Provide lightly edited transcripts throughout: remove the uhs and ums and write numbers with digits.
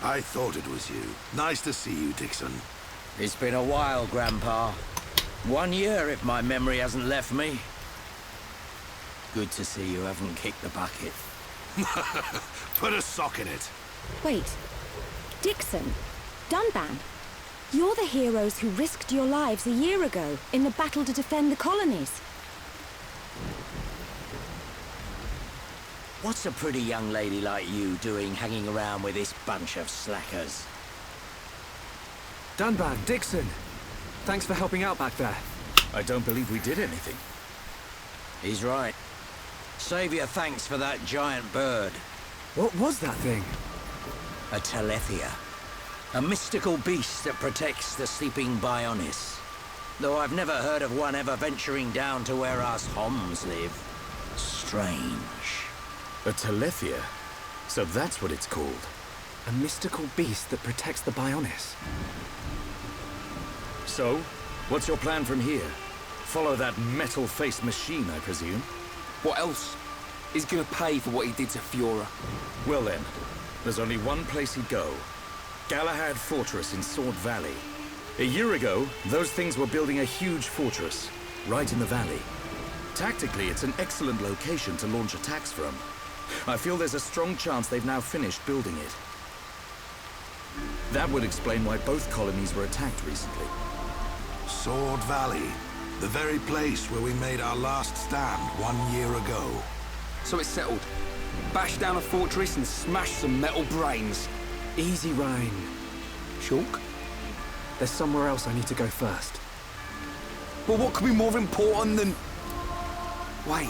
I thought it was you. Nice to see you, Dixon. It's been a while, Grandpa. 1 year, if my memory hasn't left me. Good to see you haven't kicked the bucket. Put a sock in it. Wait. Dixon? Dunban? You're the heroes who risked your lives a year ago in the battle to defend the colonies. What's a pretty young lady like you doing hanging around with this bunch of slackers? Dunban, Dixon. Thanks for helping out back there. I don't believe we did anything. He's right. Save your thanks for that giant bird. What was that thing? A Telethia. A mystical beast that protects the sleeping Bionis. Though I've never heard of one ever venturing down to where us Homs live. Strange. A Telethia? So that's what it's called. A mystical beast that protects the Bionis. So, what's your plan from here? Follow that metal-faced machine, I presume? What else? He's gonna pay for what he did to Fiora. Well then, there's only one place he'd go. Galahad Fortress in Sword Valley. A year ago, those things were building a huge fortress, right in the valley. Tactically, it's an excellent location to launch attacks from. I feel there's a strong chance they've now finished building it. That would explain why both colonies were attacked recently. Sword Valley. The very place where we made our last stand 1 year ago. So it's settled. Bash down a fortress and smash some metal brains. Easy, Ryan. Shulk? There's somewhere else I need to go first. But what could be more important than... Wait,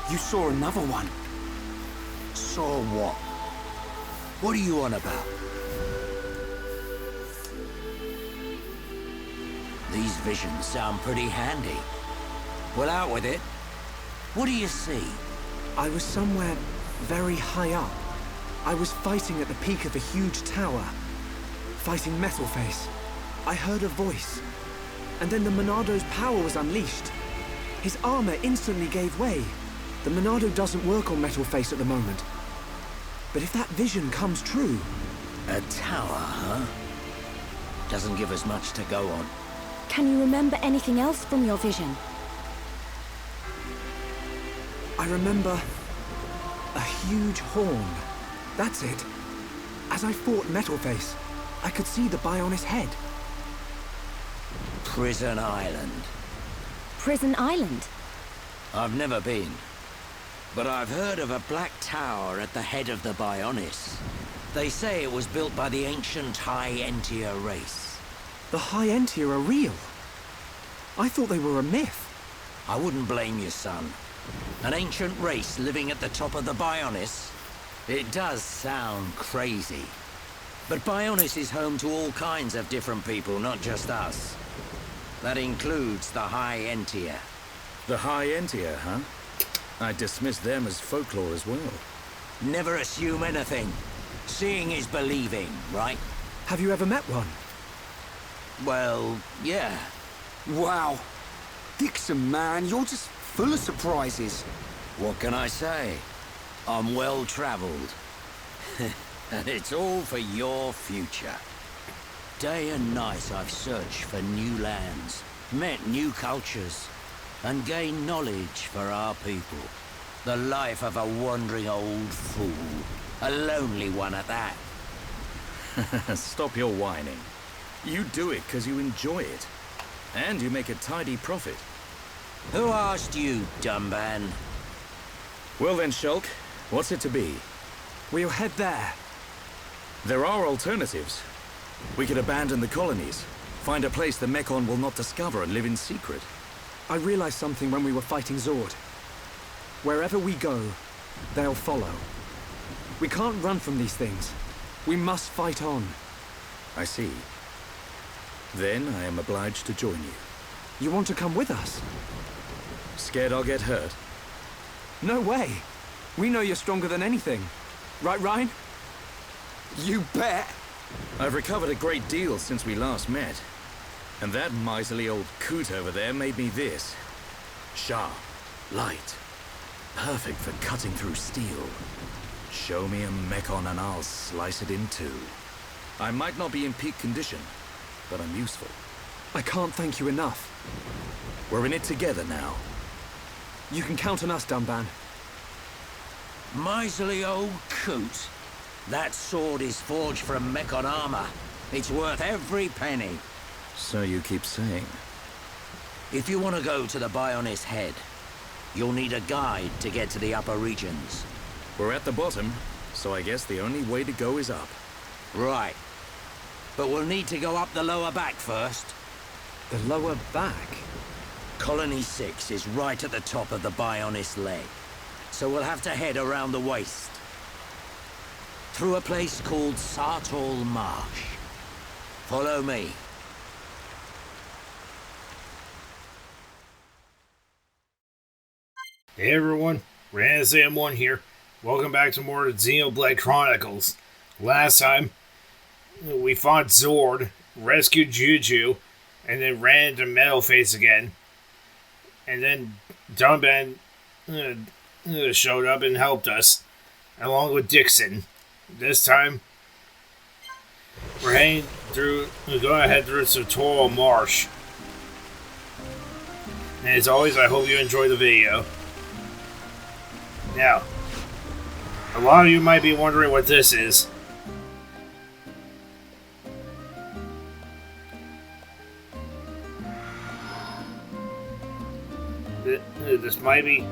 you saw another one. Saw what? What are you on about? These visions sound pretty handy. Well, out with it. What do you see? I was somewhere very high up. I was fighting at the peak of a huge tower. Fighting Metalface. I heard a voice. And then the Monado's power was unleashed. His armor instantly gave way. The Monado doesn't work on Metalface at the moment. But if that vision comes true... A tower, huh? Doesn't give us much to go on. Can you remember anything else from your vision? I remember... a huge horn. That's it. As I fought Metalface, I could see the Bionis head. Prison Island. Prison Island? I've never been. But I've heard of a black tower at the head of the Bionis. They say it was built by the ancient High Entia race. The High Entia are real. I thought they were a myth. I wouldn't blame you, son. An ancient race living at the top of the Bionis? It does sound crazy. But Bionis is home to all kinds of different people, not just us. That includes the High Entia. The High Entia, huh? I dismiss them as folklore as well. Never assume anything. Seeing is believing, right? Have you ever met one? Well, yeah. Wow. Dixon, man, you're just full of surprises. What can I say? I'm well-traveled. And it's all for your future. Day and night I've searched for new lands, met new cultures, and gained knowledge for our people. The life of a wandering old fool. A lonely one at that. Stop your whining. You do it because you enjoy it. And you make a tidy profit. Who asked you, Dunban? Well then, Shulk, what's it to be? We'll head there. There are alternatives. We could abandon the colonies, find a place the Mekon will not discover and live in secret. I realized something when we were fighting Zord. Wherever we go, they'll follow. We can't run from these things. We must fight on. I see. Then I am obliged to join you. You want to come with us? Scared I'll get hurt? No way. We know you're stronger than anything. Right, Ryan? You bet. I've recovered a great deal since we last met. And that miserly old coot over there made me this. Sharp, light, perfect for cutting through steel. Show me a Mekon and I'll slice it in two. I might not be in peak condition, but I'm useful. I can't thank you enough. We're in it together now. You can count on us, Dunban. Miserly old coot. That sword is forged from Mechon armor. It's worth every penny. So you keep saying. If you want to go to the Bionis Head, you'll need a guide to get to the upper regions. We're at the bottom, so I guess the only way to go is up. Right. But we'll need to go up the lower back first. The lower back? Colony 6 is right at the top of the Bionis leg, so we'll have to head around the waist. Through a place called Satorl Marsh. Follow me. Hey everyone, Sam1 here. Welcome back to more Xenoblade Chronicles. Last time, we fought Zord, rescued Juju, and then ran into Metalface again. And then Dunban showed up and helped us, along with Dixon. This time, we're going to head through Satorl Marsh. And as always, I hope you enjoy the video. Now, a lot of you might be wondering what this is. This might be...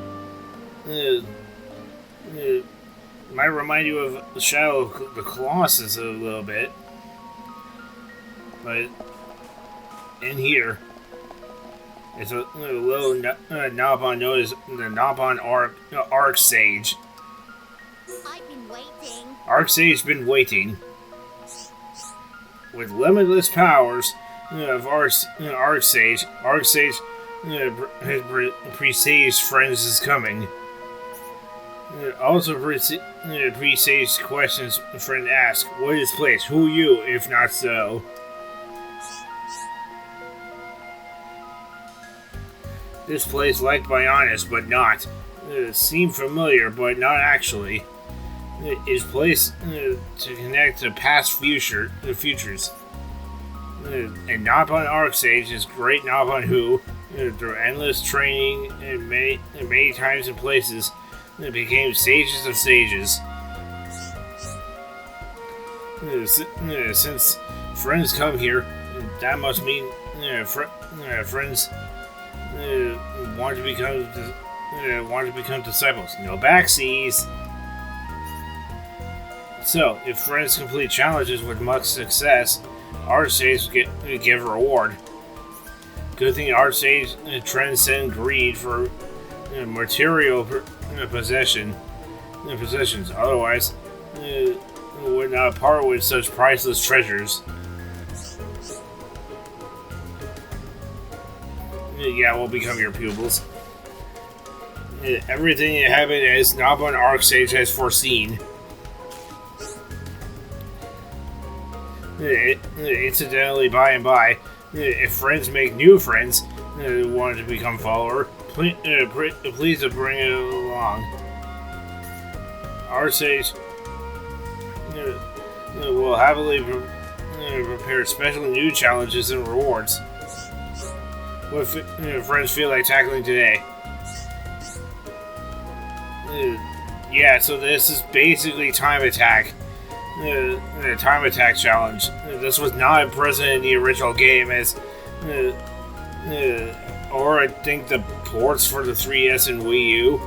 might remind you of the Shadow of the Colossus a little bit. But in here, it's a little Nabon known as the Nabon Arc Sage. I've been waiting. Arc Sage been waiting. With limitless powers of Arc Sage has presaged friends is coming. Also presaged questions friend ask, what is place? Who you, if not so? This place liked by honest, but not. Seemed familiar, but not actually. Is place to connect to past futures. And Nabon Arcsage is great Nabon who, through endless training and many times and places, became sages of sages. Since friends come here, that must mean friends want to become disciples. No backseas. So, if friends complete challenges with much success, Archsages give a reward. Good thing Archsages transcend greed for material possessions. Otherwise, would not part with such priceless treasures. Yeah, we'll become your pupils. Everything that happened as Nabon Arcsage has foreseen. Incidentally, by and by, if friends make new friends want to become follower, please bring it along. Arcsage will happily prepare special new challenges and rewards. What friends feel like tackling today? Yeah, so this is basically Time Attack. The Time Attack challenge. This was not present in the original game as... or I think the ports for the 3DS and Wii U.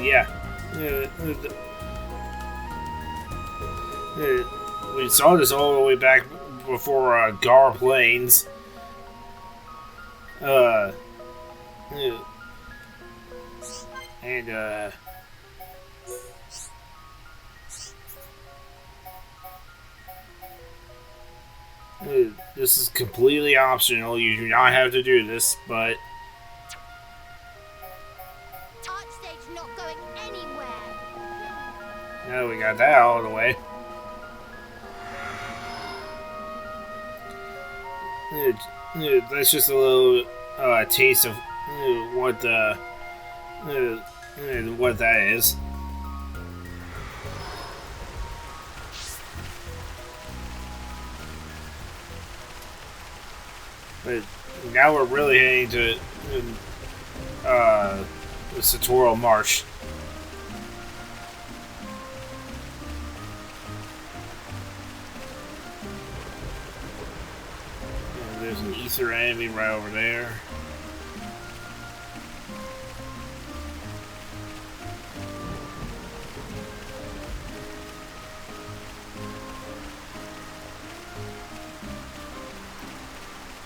Yeah. We saw this all the way back before Gar Plains. This is completely optional. You do not have to do this, but... Archsage's not going anywhere. Now we got that out of the way. That's just a little taste of what that is. But now we're really heading to the Satorl Marsh. And there's an ether enemy right over there.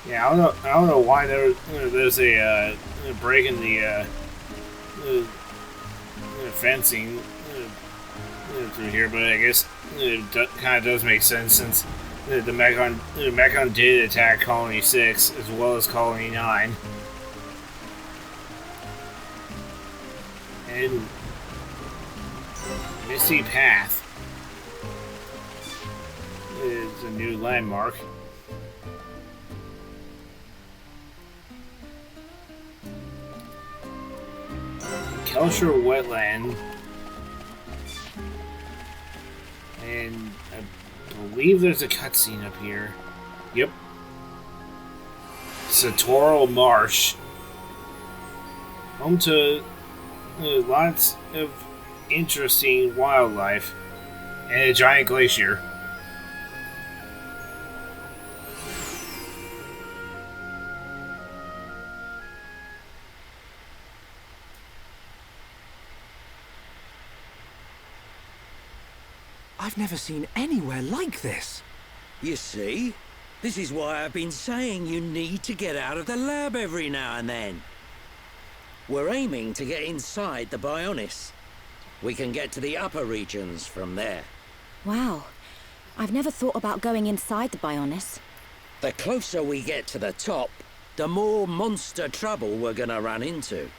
Yeah, I don't know why there's a break in the fencing through here, but I guess it kind of does make sense since the Mechon did attack Colony 6 as well as Colony 9. And Misty Path is a new landmark. Kelshire Wetland, and I believe there's a cutscene up here. Yep. Satorl Marsh, home to lots of interesting wildlife and a giant glacier. I've never seen anywhere like this. You see? This is why I've been saying you need to get out of the lab every now and then. We're aiming to get inside the Bionis. We can get to the upper regions from there. Wow. I've never thought about going inside the Bionis. The closer we get to the top, the more monster trouble we're gonna run into.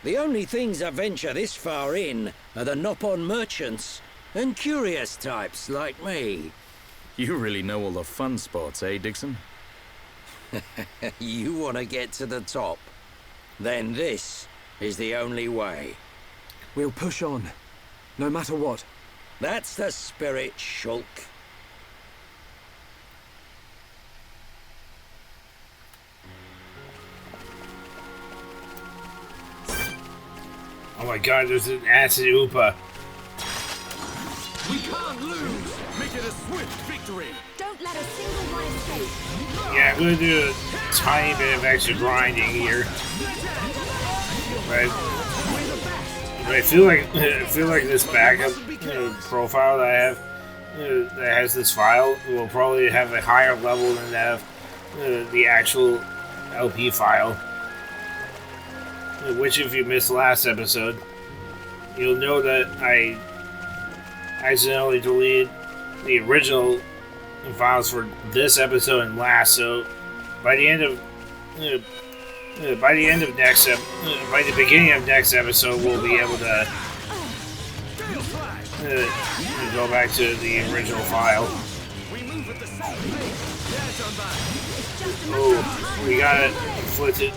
The only things that venture this far in are the Nopon merchants and curious types like me. You really know all the fun spots, eh, Dixon? You want to get to the top? Then this is the only way. We'll push on, no matter what. That's the spirit, Shulk. Oh my god, there's an acid Oopa. We can't lose! Make it a swift victory! Don't let a single one escape. Yeah, I'm gonna do a tiny bit of extra grinding here. But I feel like this backup profile that I have that has this file will probably have a higher level than that of the actual LP file. Which, if you missed last episode, you'll know that I accidentally deleted the original files for this episode and last. So by the end of by the beginning of next episode, we'll be able to go back to the original file. Oh, we got it inflicted.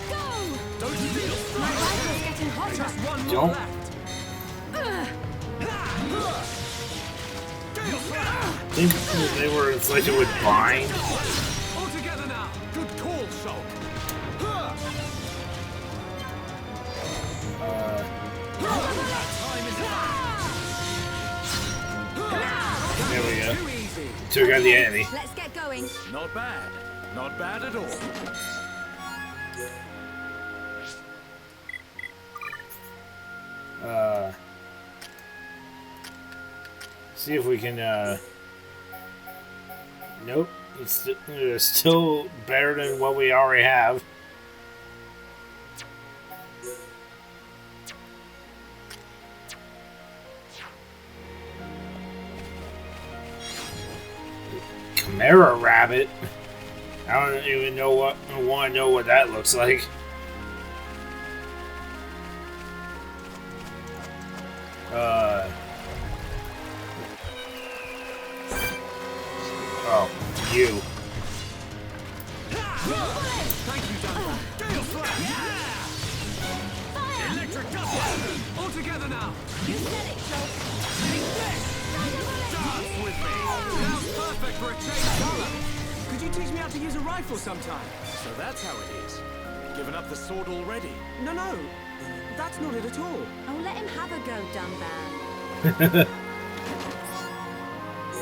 Don't. I think they were inflicted with bind. All together now. Good call, Shulk. There we go. Took out the enemy. Let's get going. Not bad. Not bad at all. See if we can, nope, it's still better than what we already have. Chimera rabbit? I don't even know what, I want to know what that looks like. Oh, you. Thank you, Duncan. Gale Slash! Electric dust! All together now! You said it, Joe. Dance with me! Now's perfect for a change of color! Could you teach me how to use a rifle sometime? So that's how it is. Given up the sword already? No, no. That's not it at all. Oh, let him have a go, Dunban.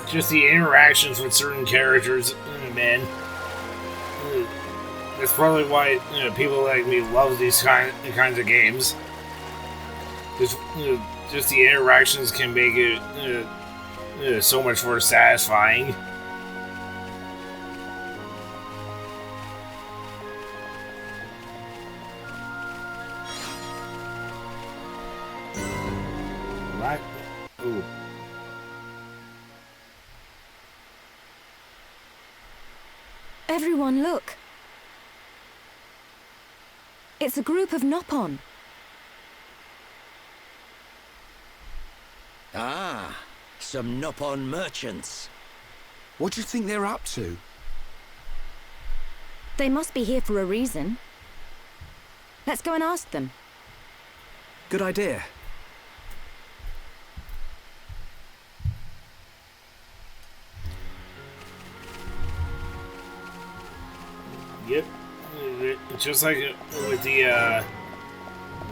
Just the interactions with certain characters, man. That's probably why people like me love these kinds of games. Just the interactions can make it so much more satisfying. What? Ooh. Everyone, look. It's a group of Nopon. Ah, some Nopon merchants. What do you think they're up to? They must be here for a reason. Let's go and ask them. Good idea. Yep. Just like with the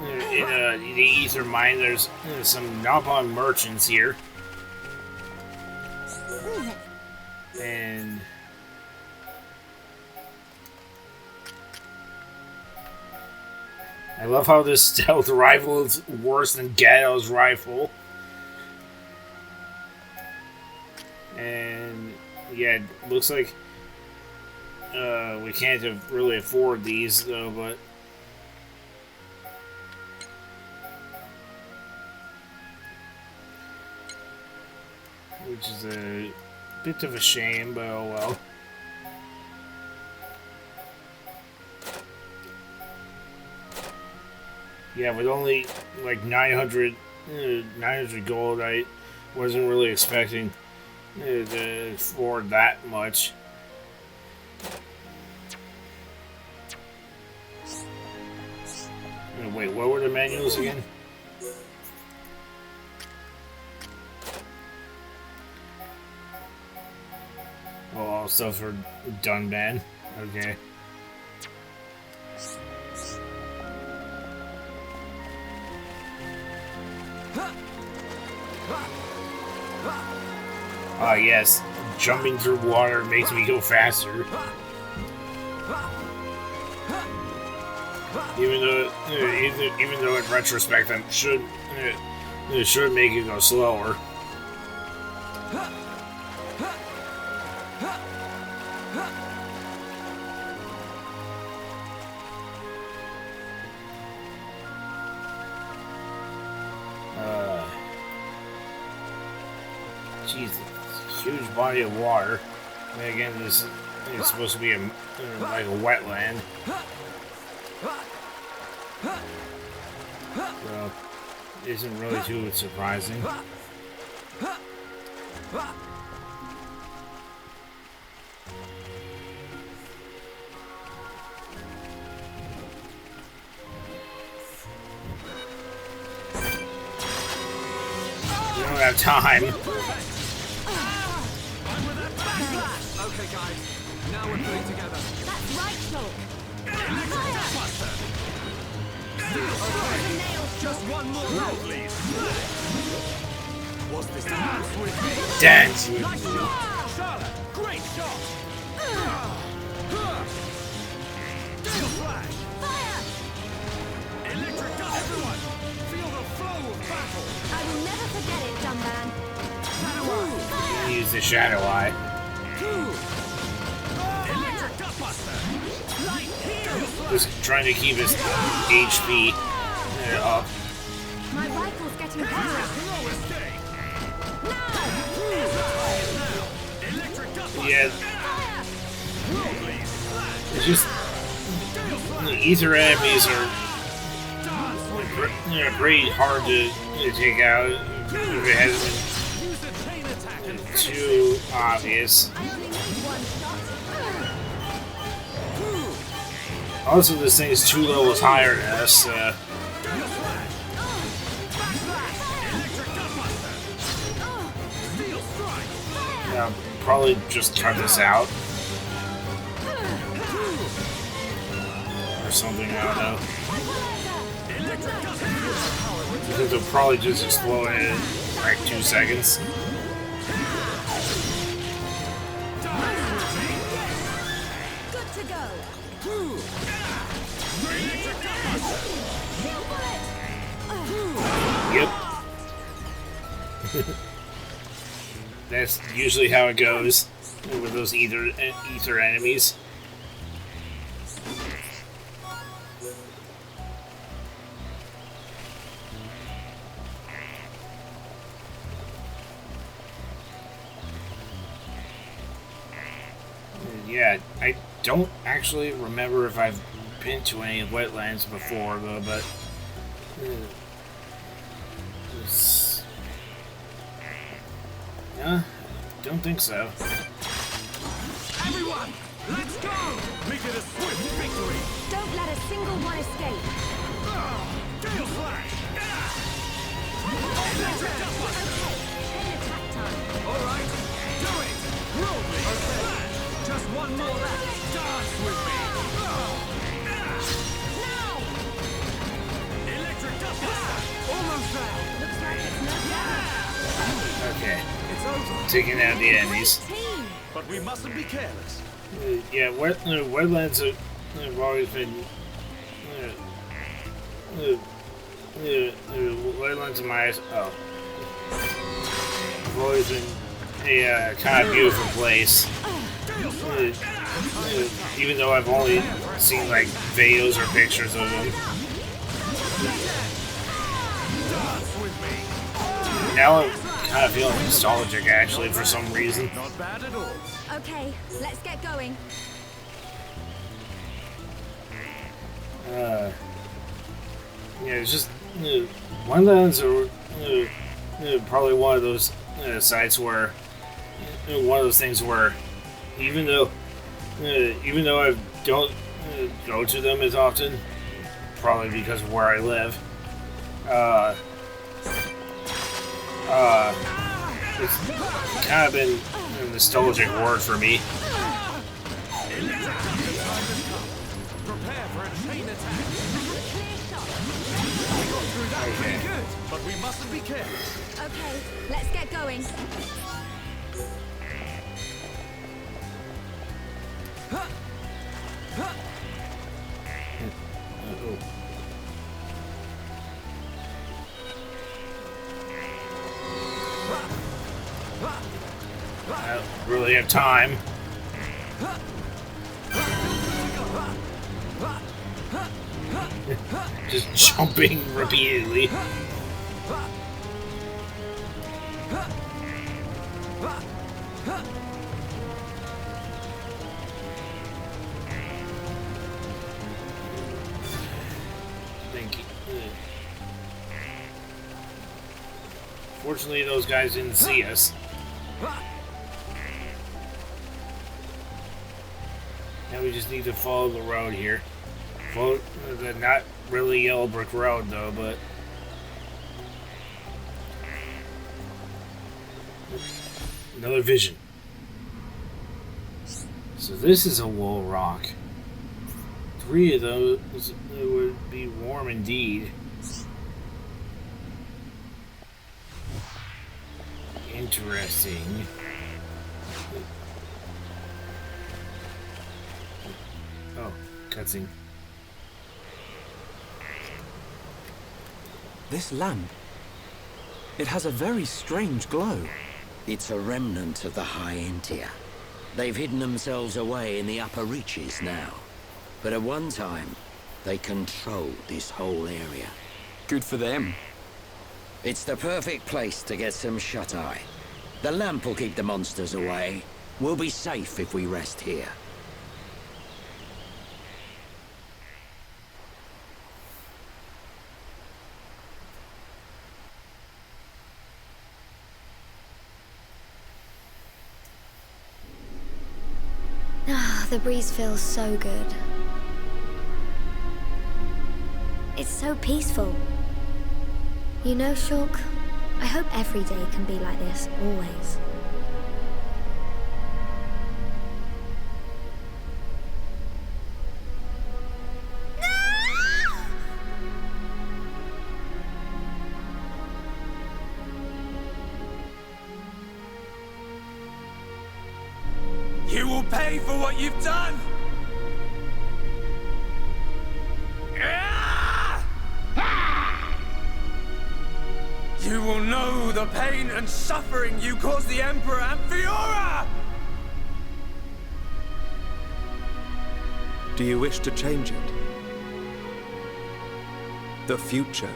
in the Ether Mine, there's some Nopon merchants here, and I love how this stealth rifle is worse than Gatto's rifle. And yeah, it looks like we can't really afford these though, but which is a bit of a shame, but oh well. Yeah, with only like 900 gold, I wasn't really expecting to afford that much. Wait, what were the manuals again? Oh, all stuff for Dunban. Okay. Ah, yes. Jumping through water makes me go faster. Even though in retrospect it should make it go slower. Jesus, huge body of water. And again, this is supposed to be like a wetland. So, isn't really too surprising. We don't have time. Okay, guys. Now we're putting together. That's right, Joel. Just one more roll, please. What's this dance with me? Dance. Nice shot, Charlotte. Great shot. Steel flash. Fire! Electric dust. Everyone, feel the flow of battle. I will never forget it, Dunban. Use the shadow eye. Electric dust buster. Right here. Just trying to keep his HP up. My rifle's getting power. Yeah, it's just the ether enemies are pretty hard to take out if it hasn't been too obvious. I only need one shot. Also, this thing is 2 levels higher than us. Yeah, probably just cut this out. something, I don't know. Because they'll probably just explode in like 2 seconds. Good to go. Yep. That's usually how it goes with those ether enemies. Yeah, I don't actually remember if I've been to any wetlands before, though, but yeah, don't think so. Everyone, let's go! Make it a swift victory! Don't let a single one escape. Gale Slash! Okay, chain attack time. All right, do it! Roll me! Okay. Just one more left. Dance with me! Now! Electric Dust Blast! Almost there! Looks like it's no problem. Okay, It's over. taking out the enemies. Team! But we mustn't be careless. Yeah, wetlands have always been. Wetlands in my eyes. Oh. Have always been a kind of beautiful place. Even though I've only seen like videos or pictures of them. Now I'm kind of feeling nostalgic actually for some reason. Not bad at all. Okay, let's get going. Yeah, it's just wetlands are probably one of those sites where one of those things where even though I don't go to them as often, probably because of where I live, it's kind of been a nostalgic word for me. Prepare for a chain attack. Okay. Good, but we mustn't be careless. Okay, let's get going. I don't really have time. Just jumping repeatedly. Thank you. Fortunately, those guys didn't see us. Now we just need to follow the road here. Follow the not really yellow brick road though, but another vision. So this is a wool rock. 3 of those would be warm indeed. Interesting. Oh, cutscene. This lamp. It has a very strange glow. It's a remnant of the High Entia. They've hidden themselves away in the upper reaches now. But at one time, they controlled this whole area. Good for them. It's the perfect place to get some shut-eye. The lamp will keep the monsters away. We'll be safe if we rest here. Ah, the breeze feels so good. It's so peaceful. You know, Shulk, I hope every day can be like this, always. No! will pay for what you've done! You will know the pain and suffering you caused the Emperor and Fiora! Do you wish to change it? The future?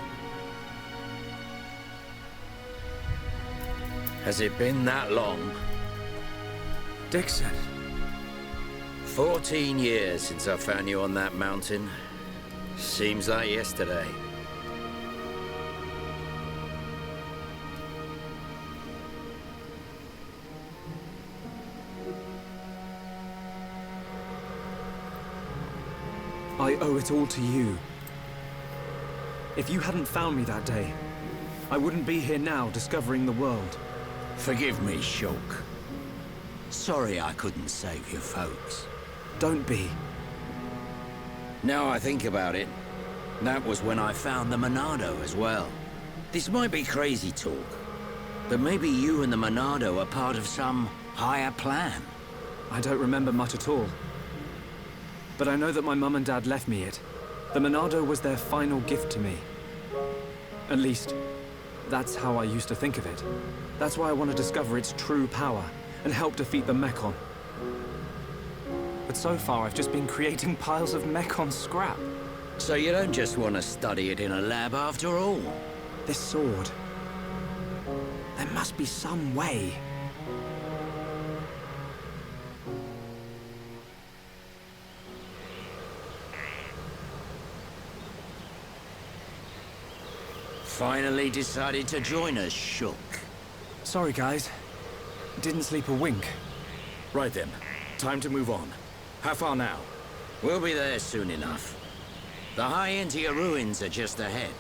Has it been that long? Dixon. 14 years since I found you on that mountain. Seems like yesterday. I owe it all to you. If you hadn't found me that day, I wouldn't be here now discovering the world. Forgive me, Shulk. Sorry I couldn't save your folks. Don't be. Now I think about it, that was when I found the Monado as well. This might be crazy talk, but maybe you and the Monado are part of some higher plan. I don't remember much at all. But I know that my mum and dad left me it. The Monado was their final gift to me. At least, that's how I used to think of it. That's why I want to discover its true power and help defeat the Mechon. But so far, I've just been creating piles of Mechon scrap. So you don't just want to study it in a lab after all? This sword... there must be some way. Finally decided to join us, Shulk. Sorry, guys. Didn't sleep a wink. Right then. Time to move on. How far now? We'll be there soon enough. The High Entia ruins are just ahead.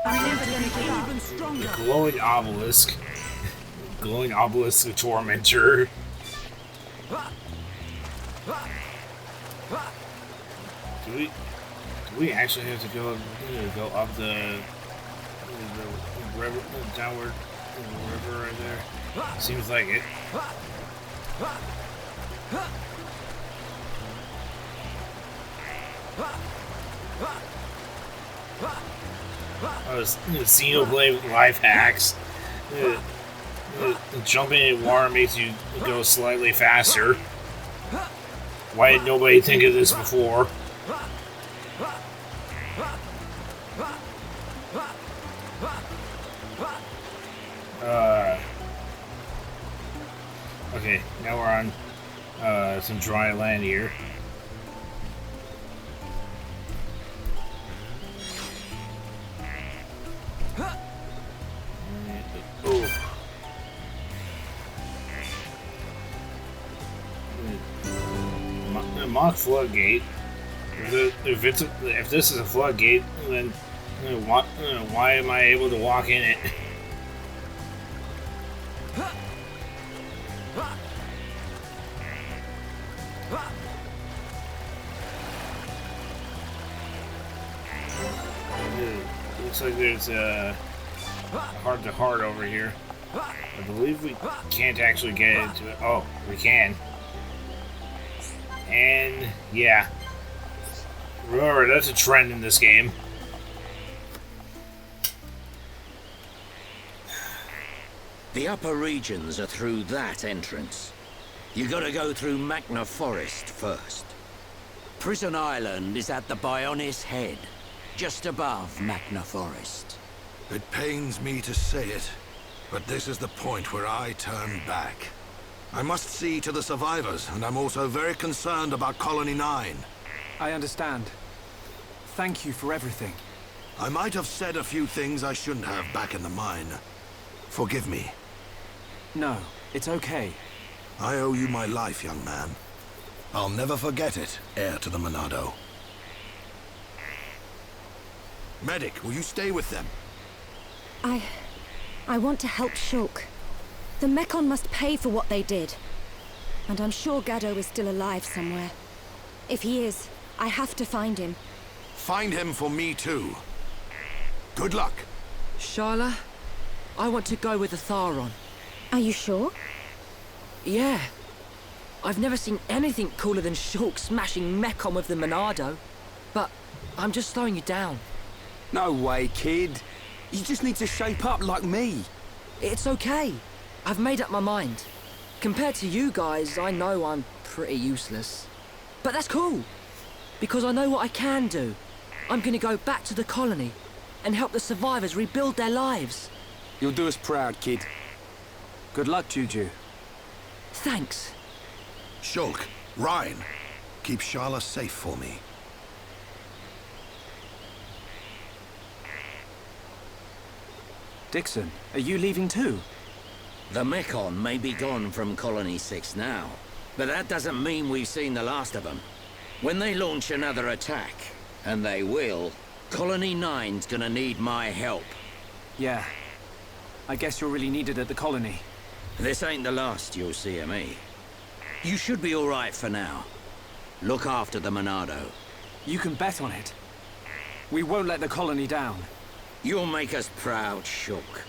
The glowing obelisk. Glowing obelisk, the tormentor. Do we actually have to go up the river, downward river right there? Seems like it. Oh, Xenoblade life hacks. Jumping in water makes you go slightly faster. Why did nobody think of this before? Okay, now we're on some dry land here. Mock floodgate. If this is a floodgate, then why am I able to walk in it? Looks like there's a heart-to-heart over here. I believe we can't actually get into it. Oh, we can. And yeah, remember that's a trend in this game. The upper regions are through that entrance. You gotta go through Magna Forest first. Prison Island is at the Bionis head, just above Magna Forest. It pains me to say it, but this is the point where I turn back. I must see to the survivors, and I'm also very concerned about Colony 9. I understand. Thank you for everything. I might have said a few things I shouldn't have back in the mine. Forgive me. No, it's okay. I owe you my life, young man. I'll never forget it, heir to the Monado. Medic, will you stay with them? I want to help Shulk. The Mechon must pay for what they did. And I'm sure Gaddo is still alive somewhere. If he is, I have to find him. Find him for me too. Good luck. Sharla, I want to go with the Tharon. Are you sure? Yeah. I've never seen anything cooler than Shulk smashing Mekon with the Monado. But I'm just slowing you down. No way, kid. You just need to shape up like me. It's okay. I've made up my mind. Compared to you guys, I know I'm pretty useless. But that's cool, because I know what I can do. I'm gonna go back to the colony and help the survivors rebuild their lives. You'll do us proud, kid. Good luck, Juju. Thanks. Shulk, Ryan, keep Sharla safe for me. Dixon, are you leaving too? The Mekon may be gone from Colony 6 now, but that doesn't mean we've seen the last of them. When they launch another attack, and they will, Colony 9's gonna need my help. Yeah. I guess you're really needed at the colony. This ain't the last you'll see of me. You should be alright for now. Look after the Monado. You can bet on it. We won't let the colony down. You'll make us proud, Shulk.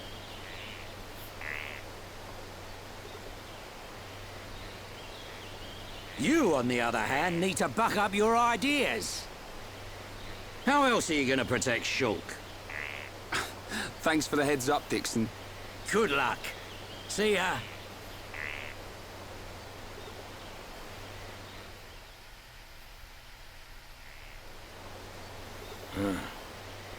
You, on the other hand, need to back up your ideas. How else are you gonna protect Shulk? Thanks for the heads up, Dixon. Good luck. See ya.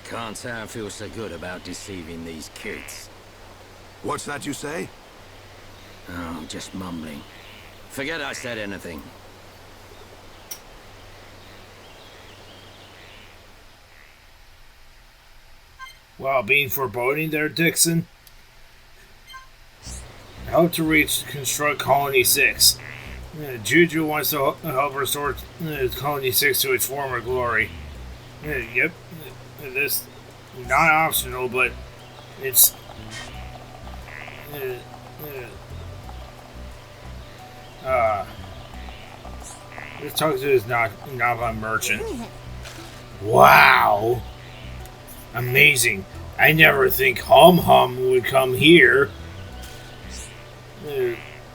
Can't say I feel so good about deceiving these kids. What's that you say? Oh, just mumbling. Forget I said anything. Wow, being foreboding there, Dixon. Help to reach construct Colony 6. Juju wants to help restore Colony 6 to its former glory. Yep, this not optional, but it's let's talk to this Nava merchant. Wow, amazing! I never think Hum would come here.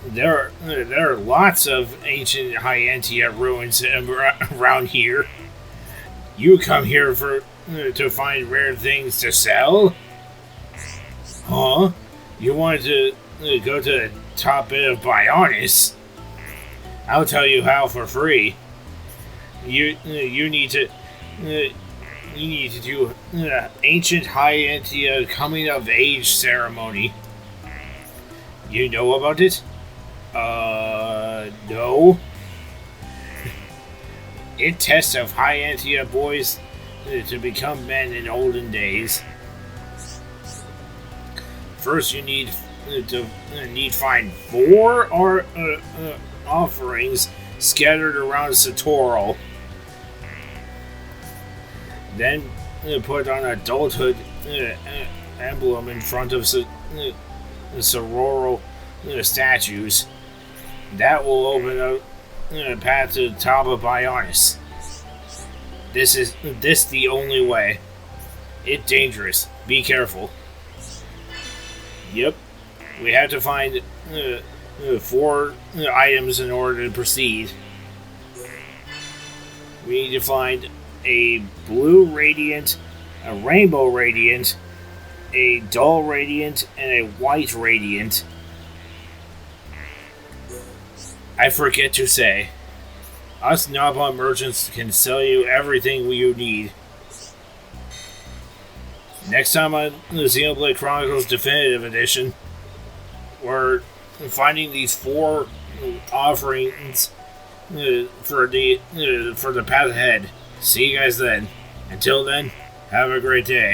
There are lots of ancient Hyantia ruins around here. You come here to find rare things to sell? Huh? You wanted to go to the top bit of Bionis? I'll tell you how for free. You need to do ancient Hyantia coming of age ceremony. You know about it? No. It tests of Hyantia boys to become men in olden days. First, you need to find 4 offerings scattered around Satorl. Then put on adulthood emblem in front of Satorl statues. That will open up a path to the top of Bionis. This the only way. It's dangerous. Be careful. Yep. We have to find 4 items in order to proceed. We need to find a blue radiant, a rainbow radiant, a dull radiant, and a white radiant. I forget to say, us Nabon merchants can sell you everything you need. Next time on the Xenoblade Chronicles Definitive Edition, we're finding these 4 offerings for the path ahead. See you guys then. Until then, have a great day.